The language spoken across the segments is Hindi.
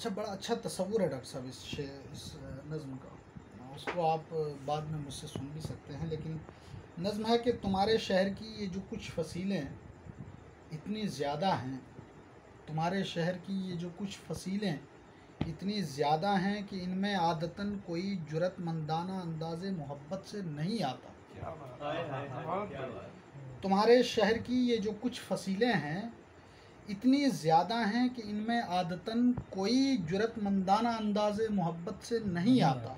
अच्छा, बड़ा अच्छा तस्वुर है डॉक्टर साहब इस नज़्म का। उसको आप बाद में मुझसे सुन भी सकते हैं, लेकिन नज़्म है कि तुम्हारे शहर की ये जो कुछ फसीलें इतनी ज़्यादा हैं, तुम्हारे शहर की ये जो कुछ फसीलें इतनी ज़्यादा हैं कि इनमें आदतन कोई जुरतमंदाना अंदाज़ मोहब्बत से नहीं आता। क्या बात। तुम्हारे शहर की ये जो कुछ फसीलें हैं इतनी ज़्यादा हैं कि इनमें आदतन कोई जुरतमंदाना अंदाज़ मोहब्बत से नहीं आता।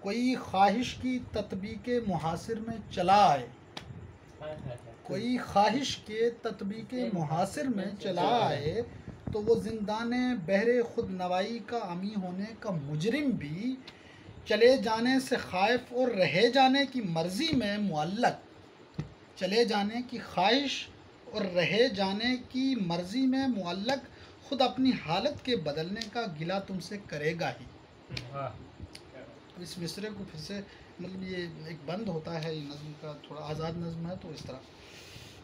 कोई ख्वाहिश की तत्बीके मुहासिर में चला आए, कोई ख्वाहिश के तत्बीके मुहासिर में चला आए, तो वो जिंदाने बहरे खुद नवाई का अमी होने का मुजरिम भी चले जाने से खाइफ और रहे जाने की मर्ज़ी में मुअल्लक, चले जाने की ख्वाहिश और रहे जाने की मर्ज़ी में मुअल्लक खुद अपनी हालत के बदलने का गिला तुमसे करेगा ही। इस मिसरे को फिर से, मतलब ये एक बंद होता है, ये नज़्म का थोड़ा आज़ाद नज़्म है, तो इस तरह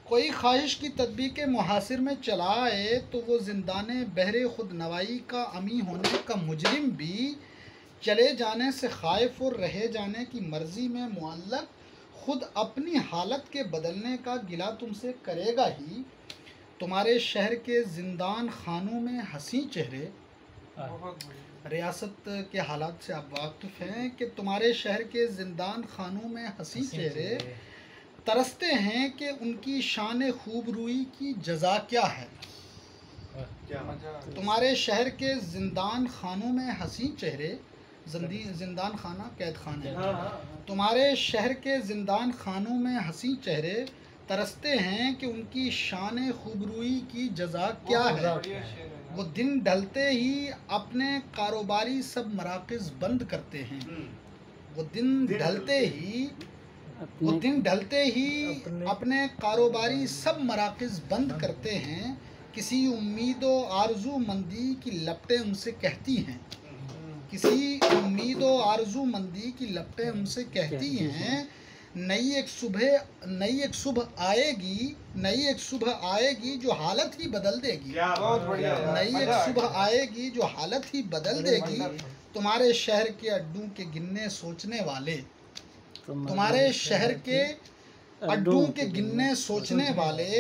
कोई ख्वाहिश की तदबीक मुहासिर में चला आए, तो वो जिंदाने बहरे खुद नवाई का अमी होने का मुजरिम भी चले जाने से खाइफ और रहे जाने की मर्ज़ी में मुअल्लक खुद अपनी हालत के बदलने का गिला तुमसे करेगा ही। तुम्हारे शहर के जिंदान खानों में हंसी चेहरे, रियासत के हालात से आप वाकिफ़ हैं कि तुम्हारे शहर के जिंदान खानों में हंसी चेहरे तरसते हैं कि उनकी शान खूबरूई की जज़ा क्या है। तुम्हारे शहर के जिंदान खानों में हंसी चेहरे, जिंदान खाना कैद खाने, तुम्हारे शहर के जिंदान खानों में हंसी चेहरे तरसते हैं कि उनकी शान खूबरूई की जज़ा क्या है। वो दिन ढलते ही अपने कारोबारी सब मराकज़ बंद करते हैं, वो दिन ढलते ही अपने कारोबारी सब मराकज़ बंद करते हैं। किसी उम्मीदो आरज़ू मंदी की लपटें उनसे कहती हैं, किसी उम्मीदो आरज़ू मंदी की लपटें उनसे कहती हैं, नई एक सुबह आएगी जो हालत ही बदल देगी। नई एक सुबह आएगी जो हालत ही बदल देगी। तुम्हारे शहर के अड्डों के गिनने सोचने वाले, तुम्हारे शहर के अड्डों के गिनने सोचने वाले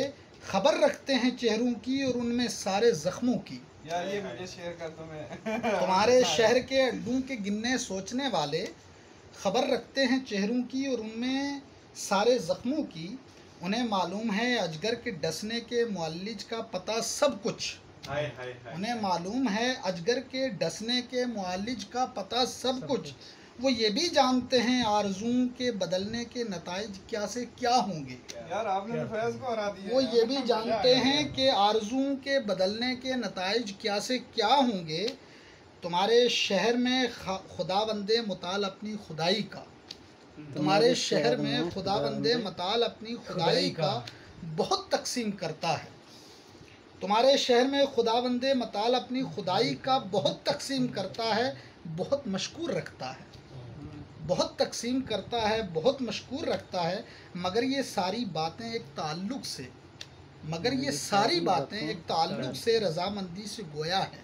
खबर रखते हैं चेहरों की और उनमें सारे जख्मों की। यार ये मुझे शेयर कर दो मैं। तुम्हारे शहर के अड्डों के गिनने सोचने वाले खबर रखते हैं चेहरों की और उनमें सारे जख्मों की। उन्हें मालूम है अजगर के डसने के मुअल्लिज का पता सब कुछ, उन्हें मालूम है अजगर के डसने के मुअल्लिज का पता सब कुछ। वो ये भी जानते हैं आरज़ू के बदलने के नताइज क्या से क्या होंगे। यार आपने फैज़ को हरा दिया। वो ये भी जानते हैं कि आरज़ू के बदलने के नताइज क्या से क्या होंगे। तुम्हारे शहर में खुदावंदे मुताल अपनी खुदाई का, तुम्हारे शहर में खुदावंदे मुताल अपनी खुदाई का बहुत तकसीम करता है। तुम्हारे शहर में खुदावंदे मुताल अपनी खुदाई का बहुत तकसीम करता है, बहुत मशकूर रखता है, बहुत तकसीम करता है, बहुत मशकूर रखता है। मगर ये सारी बातें एक ताल्लुक़ से रज़ामंदी से गोया है,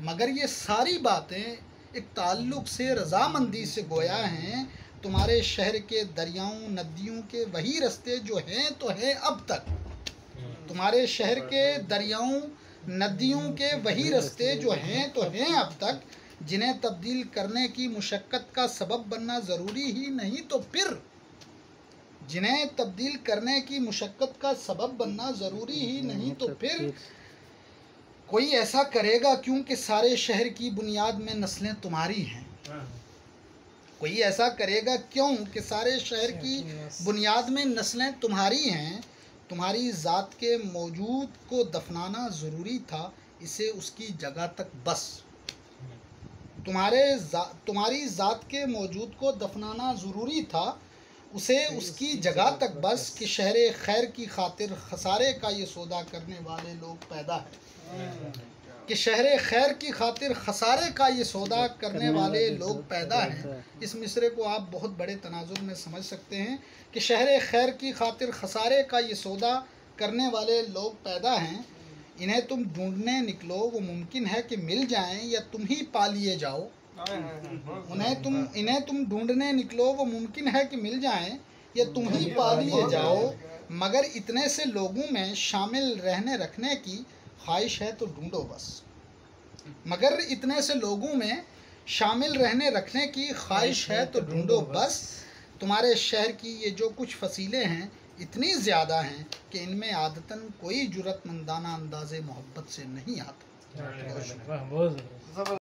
मगर ये सारी बातें एक ताल्लुक़ से रज़ामंदी से गोया हैं। तुम्हारे शहर के दरियाओं नदियों के वही रास्ते जो हैं तो हैं अब तक, तुम्हारे शहर के दरियाओं नदियों के वही रास्ते जो हैं तो हैं अब तक, जिन्हें तब्दील करने की मुशक्क़त का सबब बनना ज़रूरी ही नहीं तो फिर, जिन्हें तब्दील करने की मुशक्क़त का सबब बनना ज़रूरी ही नहीं तो फिर कोई ऐसा करेगा क्योंकि सारे शहर की बुनियाद में नस्लें तुम्हारी हैं। कोई ऐसा करेगा क्यों कि सारे शहर की बुनियाद में नस्लें तुम्हारी हैं। तुम्हारी ज़ात के मौजूद को दफनाना ज़रूरी था, इसे उसकी जगह तक बस। तुम्हारी ज़ात के मौजूद को दफनाना ज़रूरी था, उसे उसकी जगह तक बस कि शहर खैर की खातिर खसारे का ये सौदा करने वाले लोग पैदा हैं, कि शहर खैर की खातिर खसारे का ये सौदा करने वाले लोग पैदा हैं। इस मिसरे को आप बहुत बड़े तनाजुर में समझ सकते हैं कि शहर खैर की खातिर खसारे का ये सौदा करने वाले लोग पैदा हैं। इन्हें तुम ढूंढने निकलो वो मुमकिन है कि मिल जाएं या तुम ही पा लिए जाओ। इन्हें तुम ढूंढने निकलो वो मुमकिन है कि मिल जाएं या तुम ही पा लिए जाओ, मगर इतने से लोगों में शामिल रहने रखने की ख्वाहिश है तो ढूंढो बस। मगर इतने से लोगों में शामिल रहने रखने की ख्वाहिश है तो ढूंढो बस। तुम्हारे शहर की ये जो कुछ फसीलें हैं इतनी ज़्यादा हैं कि इनमें आदतन कोई जुर्रतमंदाना अंदाज़े मोहब्बत से नहीं आता।